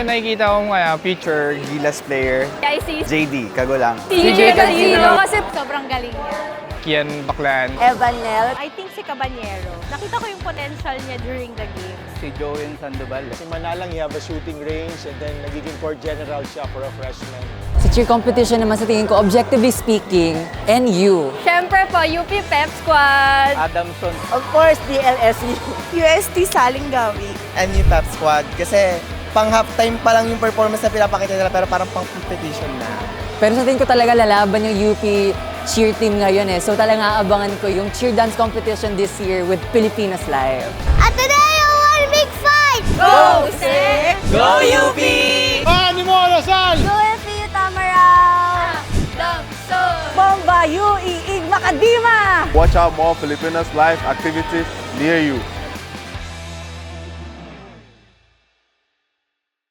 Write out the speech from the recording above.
nakikita kong future Gilas player, I see JD, Kagulang. CJ Casino kasi sobrang galing niya. Kian Baclan, Evanel. I think si Caballero. Nakita ko yung potential niya during the game. Si Joel Sandoval. Si Manalang, he have a shooting range and then nagiging court general siya for a freshman. Sa cheer competition naman sa tingin ko, objectively speaking, NU. Siyempre po, UP Pep Squad. Adamson. Of course, DLSU. UST Salingawi. And yung Pep Squad. Kasi pang halftime pa lang yung performance na pinapakita nila pero parang pang competition na. Pero sa tingin ko talaga lalaban yung UP cheer team ngayon eh. So talagang aabangan ko yung cheer dance competition this year with Pilipinas Live. At today, one big fight! Go, Sek! Go UP! Animo, Lasal! Go FPU Tamaraw! Bomba, UE, Igma, Kadima! Watch out more Filipinas live activities near you.